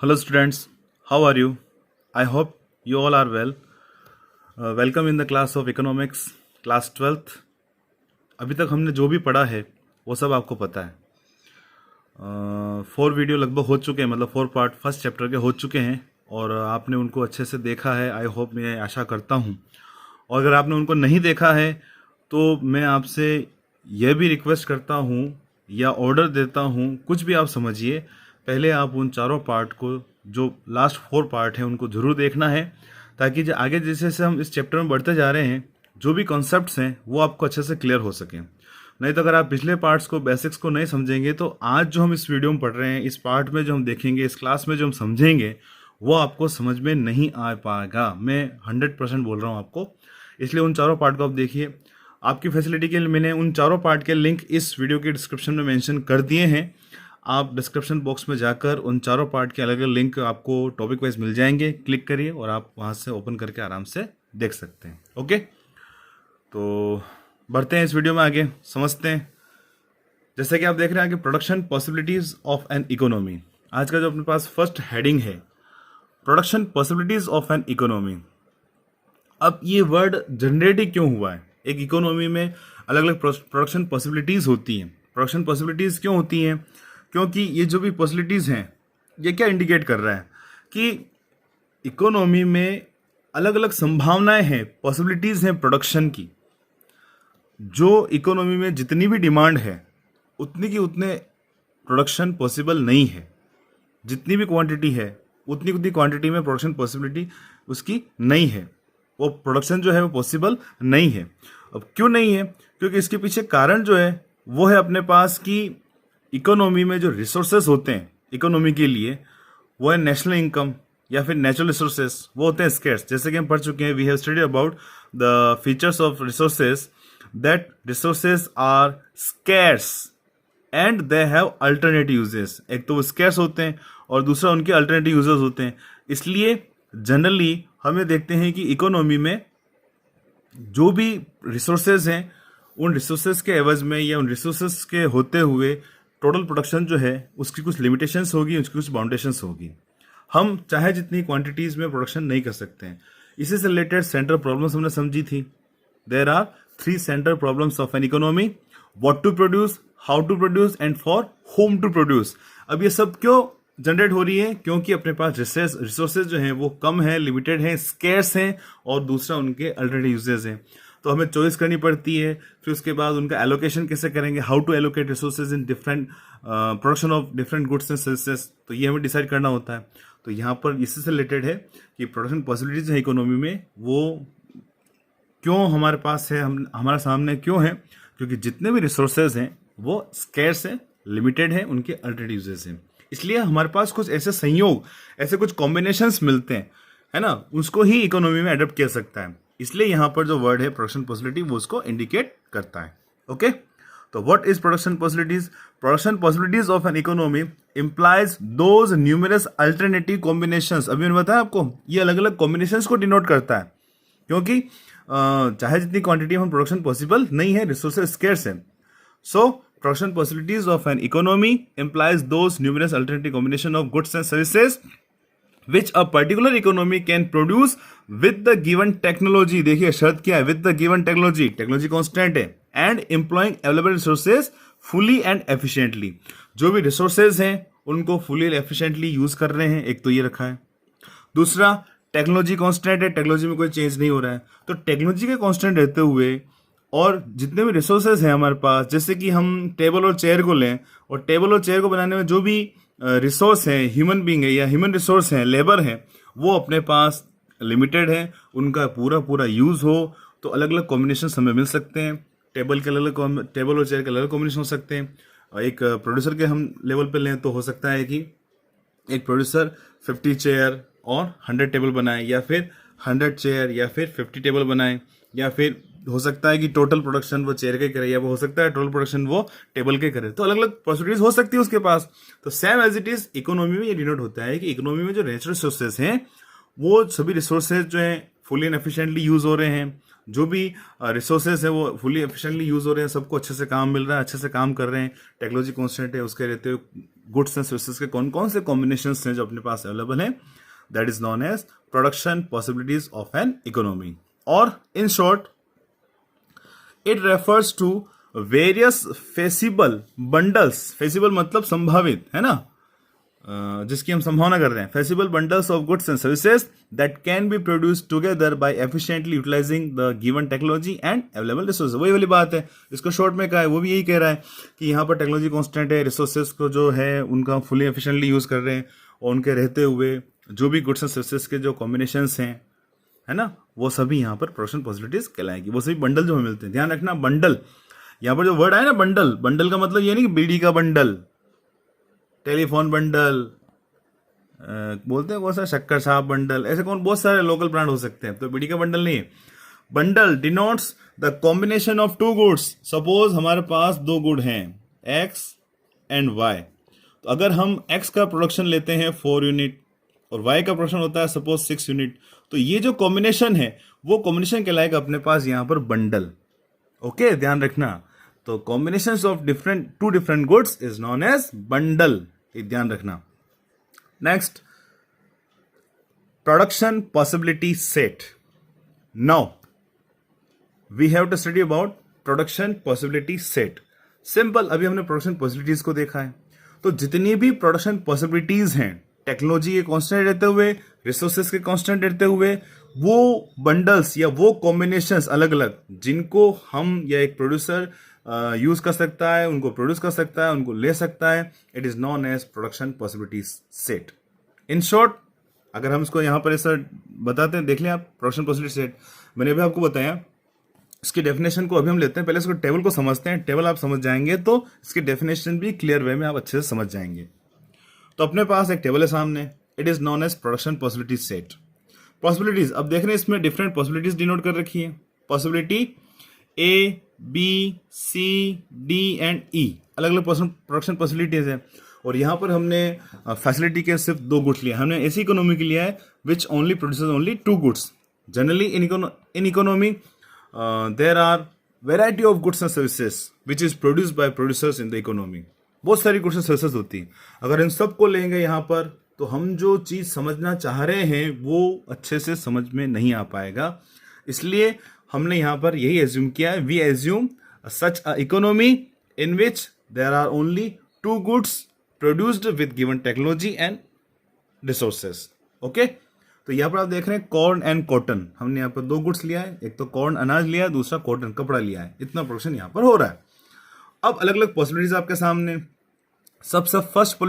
Hello students, how are you? I hope you all are well. Welcome in the class of economics, class 12th. अभी तक हमने जो भी पढ़ा है वो सब आपको पता है। 4 वीडियो लगभग हो चुके हैं, मतलब 4 पार्ट फर्स्ट चैप्टर के हो चुके हैं और आपने उनको अच्छे से देखा है। आई होप, मैं आशा करता हूँ। और अगर आपने उनको नहीं देखा है तो मैं आपसे यह भी रिक्वेस्ट करता हूँ या ऑर्डर देता हूँ, कुछ भी आप समझिए, पहले आप उन चारों पार्ट को, जो लास्ट 4 पार्ट हैं, उनको ज़रूर देखना है, ताकि जो आगे जैसे जैसे हम इस चैप्टर में बढ़ते जा रहे हैं, जो भी कॉन्सेप्ट्स हैं वो आपको अच्छे से क्लियर हो सकें। नहीं तो अगर आप पिछले पार्ट्स को, बेसिक्स को नहीं समझेंगे तो आज जो हम इस वीडियो में पढ़ रहे हैं, इस पार्ट में जो हम देखेंगे, इस क्लास में जो हम समझेंगे, वो आपको समझ में नहीं आ पाएगा। मैं 100% बोल रहा हूँ आपको। इसलिए उन चारों पार्ट को आप देखिए। आपकी फैसिलिटी के लिए मैंने उन चारों पार्ट के लिंक इस वीडियो के डिस्क्रिप्शन में मेंशन कर दिए हैं। आप डिस्क्रिप्शन बॉक्स में जाकर उन चारों पार्ट के अलग अलग लिंक आपको टॉपिक वाइज मिल जाएंगे। क्लिक करिए और आप वहाँ से ओपन करके आराम से देख सकते हैं। ओके, तो बढ़ते हैं इस वीडियो में आगे, समझते हैं। जैसे कि आप देख रहे हैं कि production possibilities of an economy. आज का जो अपने पास फर्स्ट हेडिंग है, production possibilities of an economy. अब ये वर्ड जनरेट ही क्यों हुआ है? एक इकोनॉमी में अलग अलग प्रोडक्शन पॉसिबिलिटीज होती हैं। प्रोडक्शन पॉसिबिलिटीज क्यों होती हैं? क्योंकि ये जो भी पॉसिबिलिटीज हैं, ये क्या इंडिकेट कर रहा है कि इकोनॉमी में अलग अलग संभावनाएं हैं, पॉसिबिलिटीज हैं प्रोडक्शन की। जो इकोनॉमी में जितनी भी डिमांड है उतनी की उतने प्रोडक्शन पॉसिबल नहीं है। जितनी भी क्वांटिटी है उतनी उतनी क्वांटिटी में प्रोडक्शन पॉसिबिलिटी उसकी नहीं है। वो प्रोडक्शन जो है वो पॉसिबल नहीं है। अब क्यों नहीं है? क्योंकि इसके पीछे कारण जो है वो है अपने पास कि इकोनॉमी में जो रिसोर्सेज होते हैं इकोनॉमी के लिए, वो है नेशनल इनकम या फिर नेचुरल रिसोर्सेज, वो होते हैं स्केर्स। जैसे कि हम पढ़ चुके हैं, we have study about the features of resources, that resources are scarce and they have alternative uses. एक तो वो स्केर्स होते हैं और दूसरा उनके अल्टरनेटिव यूजेस होते हैं। इसलिए जनरली हमें देखते हैं कि इकोनॉमी में जो भी रिसोर्सेज हैं, उन रिसोर्सेज के एवज में या उन रिसोर्सेज के होते हुए टोटल प्रोडक्शन जो है उसकी कुछ लिमिटेशंस होगी, उसकी कुछ बाउंडेशंस होगी। हम चाहे जितनी क्वांटिटीज में प्रोडक्शन नहीं कर सकते हैं। इसी से रिलेटेड सेंट्रल प्रॉब्लम्स हमने समझी थी। There are 3 central problems of an economy: what to produce, how to produce and for whom to produce. अब ये सब क्यों जनरेट हो रही है? क्योंकि अपने पास रिसोर्सेज जो हैं वो कम है, लिमिटेड हैं, स्केर्स हैं, और दूसरा उनके अल्टरनेटिव यूजेस हैं। तो हमें चॉइस करनी पड़ती है। फिर उसके बाद उनका एलोकेशन कैसे करेंगे, how to allocate resources in different production of different goods and services, तो ये हमें डिसाइड करना होता है। तो यहाँ पर इसी से रिलेटेड है कि प्रोडक्शन पॉसिबिलिटीज है इकोनॉमी में, वो क्यों हमारे पास है, हमारे सामने क्यों है? क्योंकि जितने भी रिसोर्सेज हैं वो स्केर्स हैं, लिमिटेड हैं, उनके अल्टरनेटिव यूजेस हैं। इसलिए हमारे पास कुछ ऐसे संयोग, ऐसे कुछ कॉम्बिनेशंस मिलते हैं, है ना, उसको ही इकोनॉमी में अडॉप्ट किया सकता है। इसलिए यहाँ पर जो वर्ड है प्रोडक्शन पॉसिबिलिटी, वो उसको इंडिकेट करता है। ओके, तो what is production possibilities? Production possibilities of an economy implies those numerous alternative combinations. अभी मैंने बताया आपको, ये अलग अलग कॉम्बिनेशंस को डिनोट करता है। क्योंकि चाहे जितनी क्वांटिटी में प्रोडक्शन पॉसिबल नहीं है, रिसोर्सेज स्केर्स है। So production possibilities of an economy implies those numerous alternative combination of goods and services which a particular economy can produce with the given technology। देखिए शर्त क्या है? with the given technology, technology constant है, and employing available resources fully and efficiently। जो भी resources हैं उनको fully and efficiently use कर रहे हैं, एक तो ये रखा है। दूसरा, टेक्नोलॉजी कांस्टेंट है, टेक्नोलॉजी में कोई चेंज नहीं हो रहा है। तो टेक्नोलॉजी के कांस्टेंट रहते हुए और जितने भी रिसोर्सेज हैं हमारे पास, जैसे कि हम टेबल और चेयर को लें, और टेबल और चेयर को बनाने में जो भी रिसोर्स है, ह्यूमन बीइंग है या ह्यूमन रिसोर्स हैं, लेबर है, वो अपने पास लिमिटेड है। उनका पूरा पूरा यूज हो तो अलग अलग कॉम्बिनेशन हमें मिल सकते हैं। टेबल और चेयर के अलग कॉम्बिनेशन हो सकते हैं। एक प्रोड्यूसर के हम लेवल पे लें तो हो सकता है कि एक प्रोड्यूसर 50 चेयर और 100 टेबल बनाए, या फिर 100 चेयर या फिर 50 टेबल बनाए, या फिर हो सकता है कि टोटल प्रोडक्शन वो चेयर के करे, या वो हो सकता है टोटल प्रोडक्शन वो टेबल के करे। तो अलग अलग पॉसिबिलिटीज हो सकती है उसके पास। तो same as it is economy में ये डिनोट होता है कि इकोनॉमी में जो नेचुरल रिसोर्सेज हैं वो सभी रिसोर्सेज जो हैं फुली एंड एफिशिएंटली यूज हो रहे हैं। जो भी रिसोर्सेज है वो फुली एफिशिएंटली यूज हो रहे हैं, सबको अच्छे से काम मिल रहा है, अच्छे से काम कर रहे हैं। टेक्नोलॉजी कॉन्स्टेंट है, उसके रहते हुए गुड्स एंड सर्विसेज के कौन कौन से कॉम्बिनेशंस हैं जो अपने पास अवेलेबल हैं, that is known as production possibilities of an economy. और in short it refers to various feasible bundles, feasible मतलब संभावित है ना, जिसकी हम संभावना कर रहे हैं, feasible bundles of goods and services that can be produce together by efficiently utilising the given technology and available resources. वही वाली बात है, इसको शॉर्ट में कहा है, वो भी यही कह रहा है कि यहाँ पर टेक्नोलॉजी कांस्टेंट है, रिसोर्सेज को जो है उनका फुली एफिशिएंटली यूज कर रहे हैं, और उनके रहते हुए जो भी गुड्स एंड सर्विसेज के जो कॉम्बिनेशंस हैं, है ना, वो सभी यहाँ पर प्रोडक्शन पॉसिबिलिटीज कहलाएगी। वो सभी बंडल जो हमें मिलते हैं, ध्यान रखना बंडल, यहाँ पर जो वर्ड आया ना बंडल, बंडल का मतलब ये नहीं कि बीड़ी का बंडल, टेलीफोन बंडल, बोलते हैं कौन सा शक्कर साहब बंडल, ऐसे कौन बहुत सारे लोकल ब्रांड हो सकते हैं, तो बीड़ी का बंडल नहीं है। Bundle denotes the combination of two goods. Suppose हमारे पास दो गुड हैं एक्स एंड वाई, तो अगर हम एक्स का प्रोडक्शन लेते हैं 4 यूनिट और वाई का प्रोडक्शन होता है सपोज 6 यूनिट, तो ये जो कॉम्बिनेशन है वो कॉम्बिनेशन कहलाएगा अपने पास यहाँ पर बंडल। ओके, ध्यान रखना, तो combination of two different goods is known as bundle, ध्यान रखना। Next, production possibility set. Now we have to study about production possibility set. Simple, अभी हमने प्रोडक्शन पॉसिबिलिटीज को देखा है, तो जितनी भी प्रोडक्शन पॉसिबिलिटीज हैं टेक्नोलॉजी के कांस्टेंट रहते हुए, रिसोर्सेज के कांस्टेंट रहते हुए, वो बंडल्स या वो कॉम्बिनेशंस अलग अलग जिनको हम या एक प्रोड्यूसर यूज कर सकता है, उनको प्रोड्यूस कर सकता है, उनको ले सकता है, it is known as production possibilities set. In short, अगर हम इसको यहां पर ऐसा बताते हैं, देख लें आप, प्रोडक्शन पॉसिबिलिटी सेट मैंने अभी आपको बताया, इसकी डेफिनेशन को अभी हम लेते हैं, पहले इसको टेबल को समझते हैं, टेबल आप समझ जाएंगे तो इसकी डेफिनेशन भी क्लियर वे में आप अच्छे से समझ जाएंगे। तो अपने पास एक टेबल है सामने, it is known as production possibility set. Possibilities, अब देख रहे हैं इसमें डिफरेंट पॉसिबिलिटीज डिनोट कर रखी है, possibility A B C D and E, अलग अलग प्रोडक्शन पॉसिबिलिटीज है। और यहाँ पर हमने फैसिलिटी के सिर्फ 2 गुड्स लिया, हमने ऐसी इकोनॉमी के लिया है which only produces only 2 goods. Generally in economy there are variety of goods and services which is produced by producers in the economy. बहुत सारी गुड्स एंड सर्विसेज होती है, अगर इन सबको लेंगे यहाँ पर तो हम जो चीज समझना चाह रहे हैं वो अच्छे से समझ में नहीं आ पाएगा। इसलिए हमने यहाँ पर यही एज्यूम किया है, we assume such a economy in which there are only 2 goods produced with given technology and resources. Okay, तो यहाँ पर आप देख रहे हैं कॉर्न एंड कॉटन, हमने यहाँ पर 2 गुड्स लिया है, एक तो कॉर्न अनाज लिया है, दूसरा कॉटन कपड़ा लिया है, इतना प्रोडक्शन यहाँ पर हो रहा है। अब अलग अलग पॉसिबिलिटीज आपके सामने, सबसे फर्स्ट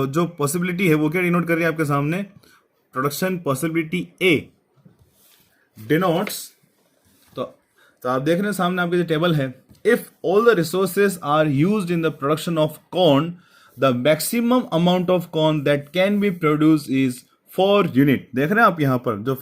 जो पॉसिबिलिटी है वो क्या डिनोट कर रही है आपके सामने, प्रोडक्शन पॉसिबिलिटी ए डिनोट्स, तो आप देख रहे हैं सामने आपके जो टेबल है, if all the resources are used in the production of corn the maximum amount of corn that can be produce is 4 unit. देख रहे हैं आप यहाँ पर जो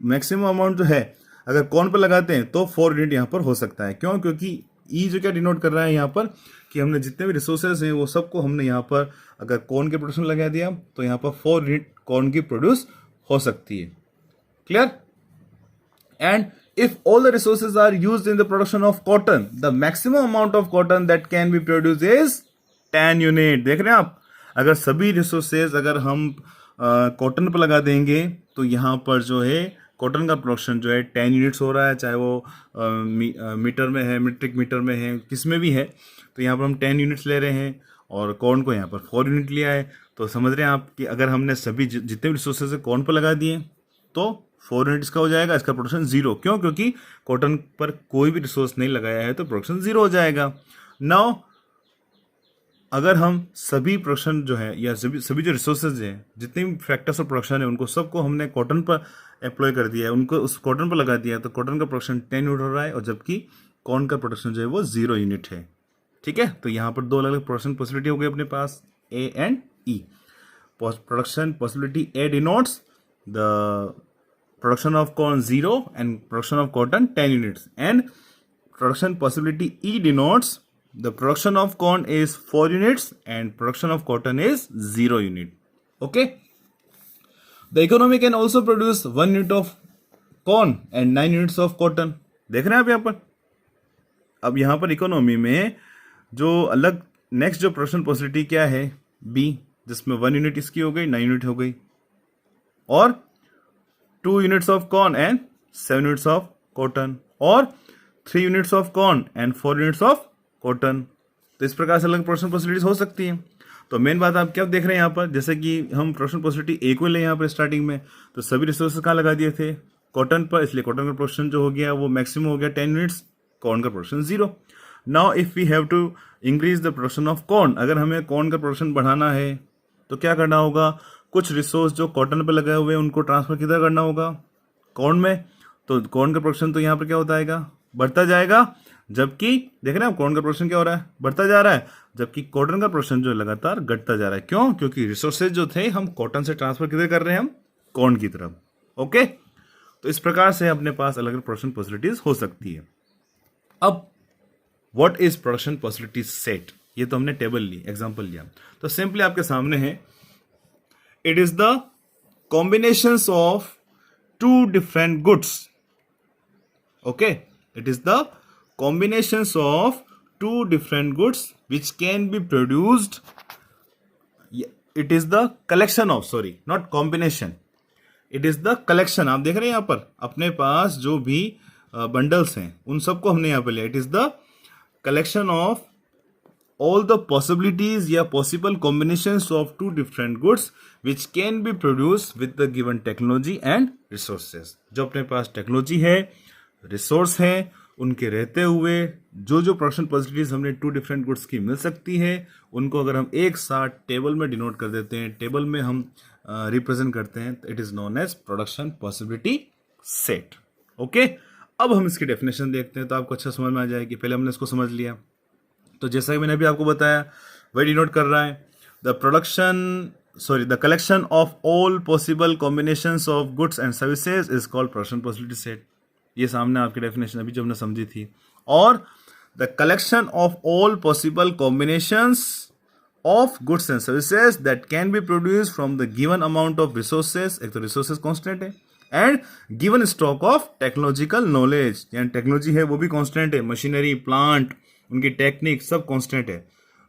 मैक्सिमम अमाउंट जो है अगर कॉर्न पर लगाते हैं तो 4 यूनिट यहाँ पर हो सकता है। क्यों? क्योंकि ई जो क्या डिनोट कर रहा है यहाँ पर कि हमने जितने भी रिसोर्सेज हैं वो सबको हमने यहाँ पर अगर कॉर्न के प्रोडक्शन लगा दिया तो यहाँ पर 4 यूनिट कॉर्न की प्रोड्यूस हो सकती है। Clear? And if all the resources are used in the production of cotton, the maximum amount of cotton that can be produced is 10 unit। देख रहे हैं आप, अगर सभी रिसोर्सेज अगर हम कॉटन पर लगा देंगे तो यहाँ पर जो है कॉटन का प्रोडक्शन जो है 10 यूनिट्स हो रहा है, चाहे वो मीटर में है, मीट्रिक मीटर में है, किस में भी है, तो यहाँ पर हम 10 यूनिट्स ले रहे हैं और कॉर्न को यहाँ पर 4 यूनिट लिया है। तो समझ रहे हैं आप कि अगर हमने सभी जितने भी रिसोर्सेज है कॉर्न पर लगा दिए तो 4 यूनिट्स का हो जाएगा, इसका प्रोडक्शन 0। क्यों? क्योंकि कॉटन पर कोई भी रिसोर्स नहीं लगाया है तो प्रोडक्शन 0 हो जाएगा। नाउ अगर हम सभी प्रोडक्शन जो है या सभी जो रिसोर्सेज हैं, जितने भी फैक्टर्स ऑफ प्रोडक्शन है, उनको सबको हमने कॉटन पर एप्लॉय कर दिया है, उनको उस कॉटन पर लगा दिया है, तो कॉटन का प्रोडक्शन 10 यूनिट हो रहा है और जबकि कॉर्न का प्रोडक्शन जो है वो 0 यूनिट है। ठीक है, तो यहाँ पर 2 अलग अलग प्रोडक्शन पॉसिबिलिटी हो गई अपने पास, A and E. Production possibility A denotes the production of corn 0 and production of cotton 10 units, and production possibility E denotes the production of corn is 4 units and production of cotton is 0 unit. Okay, the economy can also produce 1 unit of corn and 9 units of cotton। देख रहे हैं आप यहाँ पर, अब यहाँ पर economy में जो अलग नेक्स्ट जो प्रोडक्शन पॉसिबिलिटी क्या है, बी, जिसमें 1 यूनिट इसकी हो गई, 9 यूनिट हो गई, और 2 units of corn and 7 units of cotton, और 3 units of corn and 4 units of cotton. तो इस प्रकार से अलग प्रोडक्शन पॉसिबिलिटीज हो सकती हैं। तो मेन बात आप क्या देख रहे हैं यहाँ पर, जैसे कि हम प्रोडक्शन पॉसिबिलिटी ए को ले यहाँ पर स्टार्टिंग में, तो सभी रिसोर्सेज कहाँ लगा दिए थे, कॉटन पर, इसलिए कॉटन का प्रोडक्शन जो हो गया वो मैक्सिमम हो गया 10 यूनिट्स, कॉर्न का production 0। Now if we have to increase the production of corn, अगर हमें कॉर्न का प्रोडक्शन बढ़ाना है तो क्या करना होगा, कुछ रिसोर्स जो कॉटन पर लगे हुए हैं उनको ट्रांसफर किधर करना होगा, कॉर्न में। तो कॉर्न का प्रोडक्शन तो यहाँ पर क्या होता है, बढ़ता जाएगा, जबकि देख रहे हैं कॉर्न का प्रोडक्शन क्या हो रहा है, बढ़ता जा रहा है, जबकि कॉटन का प्रोडक्शन जो लगातार घटता जा रहा है। क्यों? क्योंकि रिसोर्सेज जो थे हम कॉटन से ट्रांसफर किधर कर रहे हैं, हम कॉर्न की तरफ। ओके, तो इस प्रकार से अपने पास अलग अलग प्रोडक्शन पॉसिबिलिटीज हो सकती है। अब what is production possibility set, ये तो हमने टेबल ली, एग्जांपल लिया, तो सिंपली आपके सामने है, it is the combinations of 2 different goods. Okay, it is the combinations of 2 different goods which can be produced. It is the collection of, sorry, not combination, it is the collection। आप देख रहे हैं यहां पर अपने पास जो भी bundles हैं उन सबको हमने यहां पर लिया, it is the collection of all the possibilities या possible combinations of 2 different goods which can be produced with the given technology and resources। जो अपने पास टेक्नोलॉजी है, रिसोर्स है, उनके रहते हुए जो जो प्रोडक्शन पॉसिबिलिटीज हमने 2 डिफरेंट गुड्स की मिल सकती है, उनको अगर हम एक साथ टेबल में डिनोट कर देते हैं, टेबल में हम रिप्रेजेंट करते हैं, तो it is known as production possibility set. Okay, अब हम इसकी डेफिनेशन देखते हैं तो आपको अच्छा समझ में आ जाएगी। पहले हमने इसको समझ लिया, तो जैसा कि मैंने अभी आपको बताया, वही डिनोट कर रहा है the collection of all possible combinations of goods and services is called production possibility set. ये सामने आपकी डेफिनेशन अभी जो हमने समझी थी। और the collection of all possible combinations of goods and services that can be produce from the given amount of resources, एक तो रिसोर्सेज कांस्टेंट है, and given stock of technological knowledge, यानी टेक्नोलॉजी है वो भी कांस्टेंट है, मशीनरी, प्लांट, उनकी technique सब कांस्टेंट है,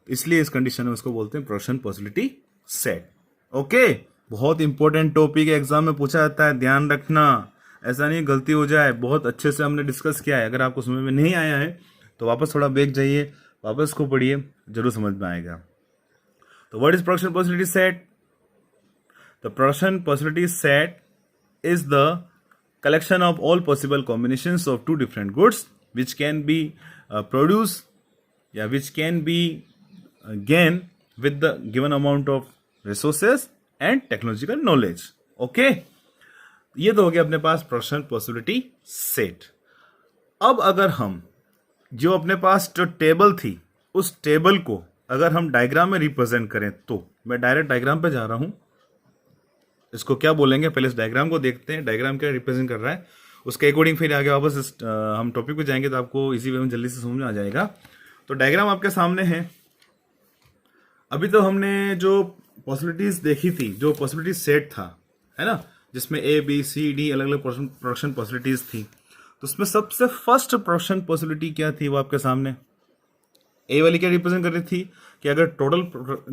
इसलिए इस कंडीशन में उसको बोलते हैं प्रोडक्शन पॉसिबिलिटी सेट। ओके, बहुत इंपॉर्टेंट टॉपिक है, एग्जाम में पूछा जाता है, ध्यान रखना, ऐसा नहीं गलती हो जाए। बहुत अच्छे से हमने डिस्कस किया है, अगर आपको समझ में नहीं आया है तो वापस थोड़ा बैक जाइए, वापस को पढ़िए, जरूर समझ में आएगा। तो what is production possibility set? The production possibility set is the collection of all possible combinations of 2 different goods which can be produce या which can be gain with the given amount of resources and technological knowledge. Okay, ये तो हो गया अपने पास production possibility set. अब अगर हम जो अपने पास जो टेबल थी उस टेबल को अगर हम डायग्राम में रिप्रेजेंट करें, तो मैं डायरेक्ट डायग्राम पे जा रहा हूं, इसको क्या बोलेंगे पहले इस डायग्राम को देखते हैं, डायग्राम क्या रिप्रेजेंट कर रहा है, उसके अकॉर्डिंग फिर आगे वापस हम टॉपिक पे जाएंगे तो आपको इसी वे में जल्दी से समझ में आ जाएगा। तो डायग्राम आपके सामने है। अभी तो हमने जो पॉसिबिलिटीज देखी थी, जो पॉसिबिलिटी सेट था, है ना, जिसमें ए बी सी डी अलग अलग प्रोडक्शन पॉसिबिलिटीज थी, तो उसमें सबसे फर्स्ट प्रोडक्शन पॉसिबिलिटी क्या थी, वो आपके सामने ए वाली क्या रिप्रेजेंट कर रही थी कि अगर टोटल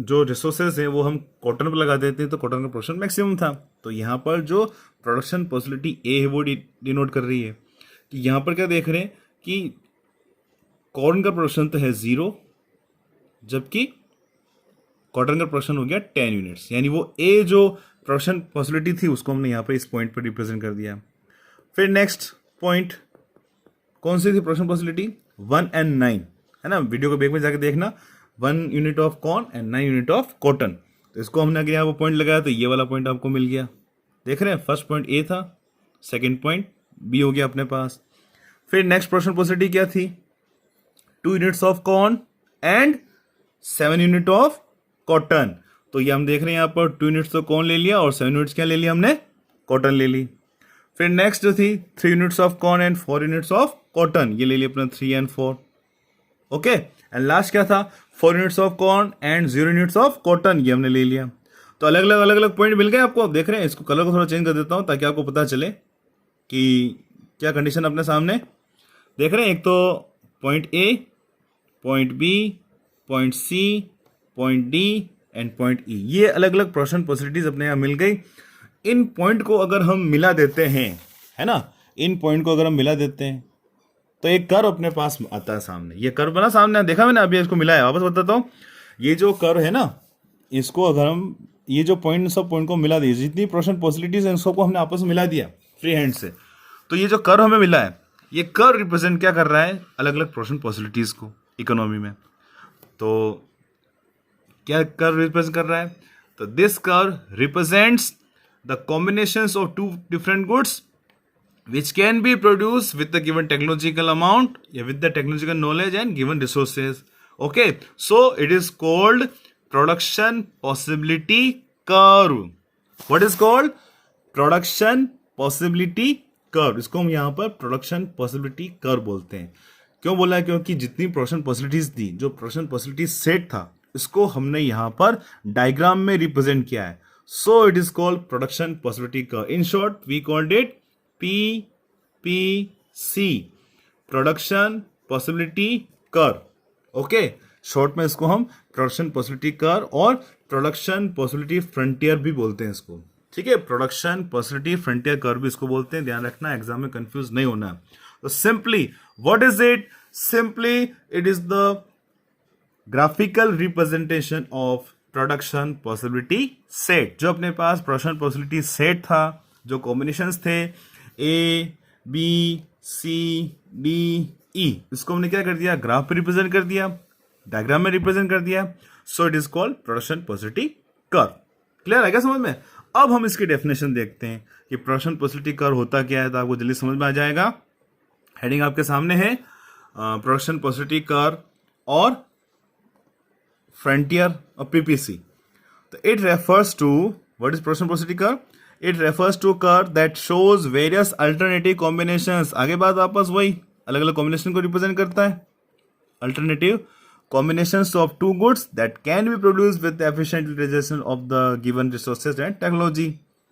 जो रिसोर्सेज है वो हम कॉटन पर लगा देते हैं तो कॉटन का प्रोडक्शन मैक्सिमम था। तो यहाँ पर जो प्रोडक्शन पॉसिबिलिटी ए है वो डिनोट कर रही है कि यहाँ पर क्या देख रहे हैं कि कॉर्न का प्रोडक्शन तो है 0, जबकि कॉटन का प्रोडक्शन हो गया 10 यूनिट्स, यानी वो ए जो प्रोडक्शन पॉसिबिलिटी थी उसको हमने यहाँ पर इस पॉइंट पर रिप्रेजेंट कर दिया। फिर नेक्स्ट पॉइंट कौन सी थी प्रोडक्शन पॉसिबिलिटी, 1 and 9, है ना, वीडियो को बैक में जाके देखना, 1 unit of corn and 9 unit of cotton. तो इसको हमने अगर यहाँ पर पॉइंट लगाया तो ये वाला पॉइंट आपको मिल गया, देख रहे हैं, फर्स्ट पॉइंट ए था, सेकेंड पॉइंट बी हो गया अपने पास। फिर नेक्स्ट प्रोडक्शन पॉसिबिलिटी क्या थी, 2 units of corn and 7 unit of cotton. तो ये हम देख रहे हैं यहाँ पर 2 यूनिट्स तो कॉर्न ले लिया और 7 यूनिट्स क्या ले लिया हमने, कॉटन ले ली। फिर नेक्स्ट जो थी 3 units of corn and 4 units of cotton, ये ले लिया अपना 3 and 4। ओके, एंड लास्ट क्या था, 4 units of corn and 0 units of cotton, ये हमने ले लिया। तो अलग अलग पॉइंट मिल गए आपको। आप देख रहे हैं, इसको कलर को थोड़ा चेंज कर देता हूं ताकि आपको पता चले कि क्या कंडीशन अपने सामने देख रहे हैं। एक तो point A, point B, point C, point D and point E, ये अलग अलग प्रोडक्शन फैसिलिटीज अपने यहाँ मिल गई। इन पॉइंट को अगर हम मिला देते हैं, है ना, इन पॉइंट को अगर हम मिला देते हैं तो एक कर्व अपने पास आता है सामने। ये कर्व बना सामने, देखा मैंने अभी इसको मिलाया, वापस बताता हूँ। ये जो कर्व है ना, इसको अगर हम ये जो पॉइंट सब पॉइंट को मिला दिए, जितनी प्रोडक्शन पॉसिबिलिटीज हैं सबको हमने आपस में मिला दिया फ्री हैंड से, तो ये जो कर्व हमें मिला है, ये कर्व रिप्रेजेंट क्या कर रहा है, अलग अलग प्रोडक्शन पॉसिबिलिटीज को इकोनॉमी में। तो क्या कर्व रिप्रेजेंट कर रहा है, तो this curve represents the combinations of two different goods which can be produced with the given technological amount, with the technological knowledge and given resources. Okay, so it is called production possibility curve. What is called production possibility curve? इसको हम यहाँ पर production possibility curve बोलते हैं। क्यों बोला है, क्योंकि जितनी प्रोडक्शन पॉसिबिलिटीज थी, जो प्रोडक्शन पॉसिबिलिटी सेट था, इसको हमने यहाँ पर डायग्राम में रिप्रेजेंट किया है। So it is called production possibility curve. In short we called it PPC, production possibility curve. Okay, short में इसको हम प्रोडक्शन पॉसिबिलिटी कर्व और प्रोडक्शन पॉसिबिलिटी फ्रंटियर भी बोलते हैं इसको। ठीक है, प्रोडक्शन पॉसिबिलिटी फ्रंटियर कर्व भी इसको बोलते हैं, ध्यान रखना, एग्जाम में कंफ्यूज नहीं होना। तो simply what is it, simply it is the graphical representation of production possibility set. जो अपने पास प्रोडक्शन पॉसिबिलिटी सेट था, जो कॉम्बिनेशंस थे ए बी सी डी ई, इसको हमने क्या कर दिया, ग्राफ पे रिप्रेजेंट कर दिया, डायग्राम में रिप्रेजेंट कर दिया। सो it is called production possibility curve. Clear है क्या समझ में? अब हम इसकी डेफिनेशन देखते हैं कि प्रोडक्शन पॉसिबिलिटी कर्व होता क्या है, तो आपको जल्दी समझ में आ जाएगा। हेडिंग आपके सामने है, प्रोडक्शन पॉसिबिलिटी कर्व और फ्रंटियर और पीपीसी। तो it refers to, what is production possibility curve? It refers to curve that shows various alternative combinations. आगे बात वापस वही, अलग अलग कॉम्बिनेशन को रिप्रेजेंट करता है। Alternative combinations of two goods that can be produced with the efficient utilization of the given resources and technology.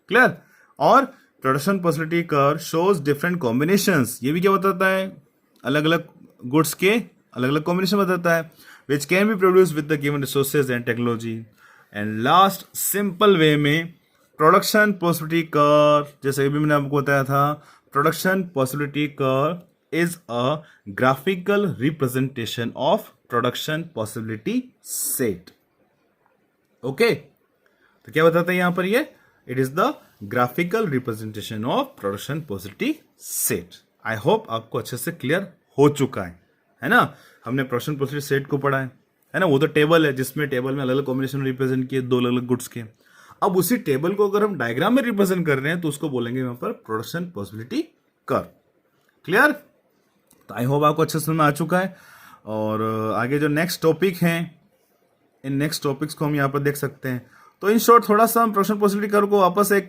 Clear? और production possibility curve shows different combinations. ये भी क्या बताता है, अलग अलग गुड्स के अलग अलग कॉम्बिनेशन बताता है, which can be produced with the given resources and technology. And last simple way में प्रोडक्शन पॉसिबिलिटी कर्व, जैसे अभी मैंने आपको बताया था, production possibility curve is a graphical representation of production possibility set. Okay, तो क्या बताता है यहां पर ये, it is the graphical representation of production possibility set. I hope आपको अच्छे से क्लियर हो चुका है ना। हमने प्रोडक्शन पॉसिबिलिटी सेट को पढ़ा है ना, वो तो टेबल है जिसमें टेबल में अलग अलग कॉम्बिनेशन रिप्रेजेंट किए, दो अलग अलग गुड्स के। अब उसी टेबल को अगर हम डायग्राम में रिप्रेजेंट कर रहे हैं तो उसको बोलेंगे यहां पर प्रोडक्शन पॉसिबिलिटी कर्व। क्लियर? तो आई होप आपको अच्छे समझ में आ चुका है। और आगे जो नेक्स्ट टॉपिक हैं, इन नेक्स्ट टॉपिक्स को हम यहाँ पर देख सकते हैं। तो इन शॉर्ट थोड़ा सा हम प्रोडक्शन पॉसिबिलिटी कर्व को वापस एक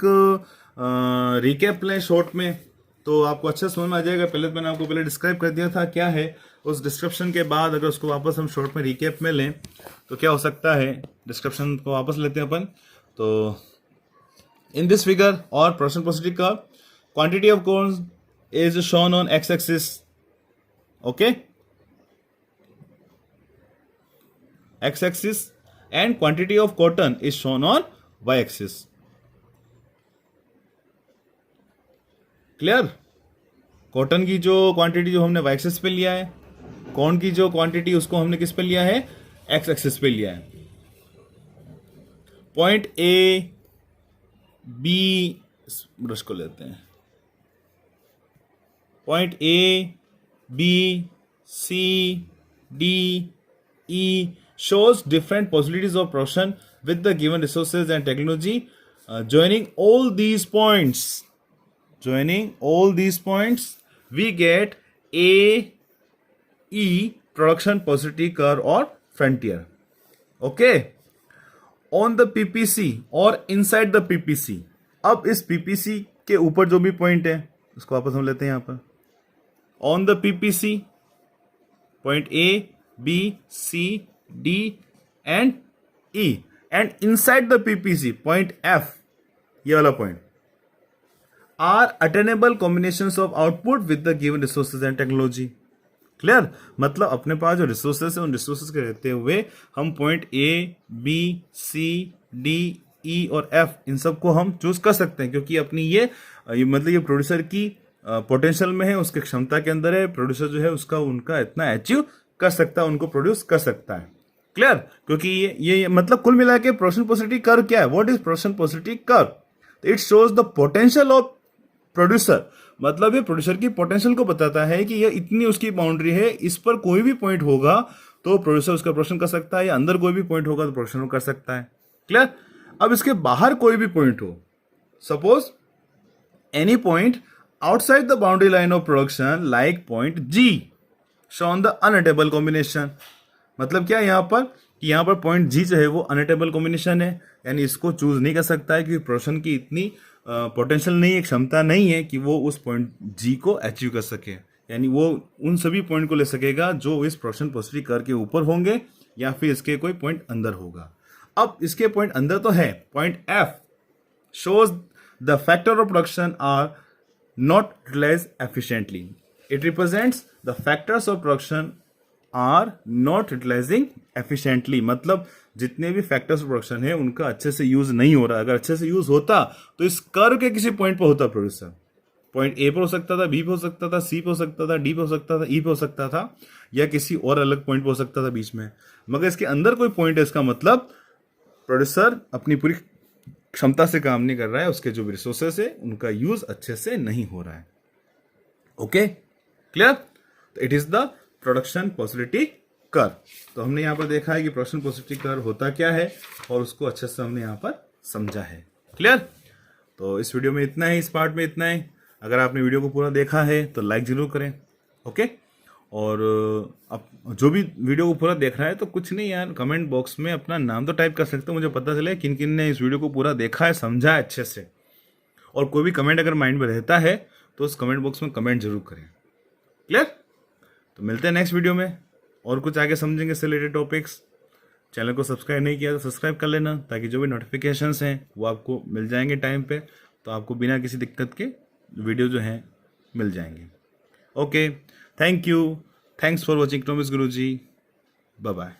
रिकैप लें शॉर्ट में, तो आपको अच्छे समझ में आ जाएगा। पहले तो मैंने आपको पहले डिस्क्राइब कर दिया था क्या है, उस डिस्क्रिप्शन के बाद अगर उसको वापस हम शॉर्ट में रिकैप में लें तो क्या हो सकता है। डिस्क्रिप्शन को वापस लेते हैं अपन। तो इन दिस फिगर और production possibility curve, quantity of corn is shown on X axis. Okay, X axis, and quantity of cotton is shown on Y axis. Clear? Cotton की जो क्वांटिटी जो हमने वाई एक्सिस पे लिया है, corn की जो क्वांटिटी उसको हमने किस पे लिया है, एक्स एक्सिस पे लिया है। पॉइंट ए बी, ब्रश को लेते हैं, point A B C D E shows different possibilities of production with the given resources and technology. Joining all these points, we get A E production possibility curve or frontier. Okay. On the PPC or inside the PPC. अब इस PPC के ऊपर जो भी point है उसको वापस हम लेते हैं यहां पर। On the PPC, point A, B, C, D and E, and inside the PPC, point F, ये वाला point, are attainable combinations of output with the given resources and technology. Clear? मतलब अपने पास जो रिसोर्सेस है उन रिसोर्सेस के रहते हुए हम point A, B, C, D, E और एफ इन सबको हम चूज कर सकते हैं, क्योंकि अपनी ये मतलब ये प्रोड्यूसर की पोटेंशियल में है, उसके क्षमता के अंदर है। प्रोड्यूसर जो है उसका उनका इतना अचीव कर सकता है, उनको प्रोड्यूस कर सकता है। क्लियर? क्योंकि ये मतलब कुल मिला के प्रोडक्शन पॉसिबिलिटी कर्व क्या है? What is production possibility curve? It shows the potential of producer. मतलब ये प्रोड्यूसर की पोटेंशियल को बताता है कि ये इतनी उसकी बाउंड्री है, इस पर कोई भी पॉइंट होगा तो प्रोड्यूसर उसका प्रोडक्शन कर सकता है, या अंदर कोई भी पॉइंट होगा तो प्रोडक्शन कर सकता है। क्लियर? अब इसके बाहर कोई भी पॉइंट हो, suppose any point outside the boundary line of production like point G shown the unattainable combination. मतलब क्या यहां पर कि यहां पर पॉइंट जी जो है वो अनअटेबल कॉम्बिनेशन है, यानी इसको चूज नहीं कर सकता है, क्योंकि प्रोडक्शन की इतनी पोटेंशियल नहीं है, क्षमता नहीं है कि वो उस पॉइंट जी को अचीव कर सके। यानी वो उन सभी पॉइंट को ले सकेगा जो इस प्रोडक्शन पॉसिबिलिटी कर्व के ऊपर होंगे, या फिर इसके कोई पॉइंट अंदर होगा। अब इसके पॉइंट अंदर तो है, point F shows the factor of production are not utilized efficiently. It represents the factors of production are not utilizing efficiently. मतलब जितने भी फैक्टर्स ऑफ प्रोडक्शन है उनका अच्छे से यूज नहीं हो रहा। अगर अच्छे से यूज होता तो इस कर्व के किसी पॉइंट पर होता प्रोड्यूसर। पॉइंट ए पे हो सकता था, बी पे हो सकता था, सी पे हो सकता था, डी पे हो सकता था, ई पे हो सकता था, या किसी और अलग पॉइंट पे हो सकता था बीच में। मगर इसके अंदर कोई पॉइंट है, इसका मतलब प्रोड्यूसर अपनी पूरी क्षमता से काम नहीं कर रहा है, उसके जो रिसोर्सेस है उनका यूज अच्छे से नहीं हो रहा है। Okay, clear? तो it is the production possibility curve. तो हमने यहां पर देखा है कि प्रोडक्शन पॉसिबिलिटी कर्व होता क्या है और उसको अच्छे से हमने यहां पर समझा है। क्लियर? तो इस वीडियो में इतना है, इस पार्ट में इतना है। अगर आपने वीडियो को पूरा देखा है तो लाइक जरूर करें। ओके, और अब जो भी वीडियो को पूरा देख रहा है तो कुछ नहीं यार, कमेंट बॉक्स में अपना नाम तो टाइप कर सकते हो, मुझे पता चले किन किन ने इस वीडियो को पूरा देखा है, समझा है अच्छे से। और कोई भी कमेंट अगर माइंड में रहता है तो उस कमेंट बॉक्स में कमेंट जरूर करें। क्लियर? तो मिलते हैं नेक्स्ट वीडियो में और कुछ आगे समझेंगे इससे रिलेटेड टॉपिक्स। चैनल को सब्सक्राइब नहीं किया तो सब्सक्राइब कर लेना, ताकि जो भी नोटिफिकेशंस हैं वो आपको मिल जाएंगे टाइम पे, तो आपको बिना किसी दिक्कत के वीडियो जो हैं मिल जाएंगे। Okay, thank you, thanks for watching economics Guruji, bye bye.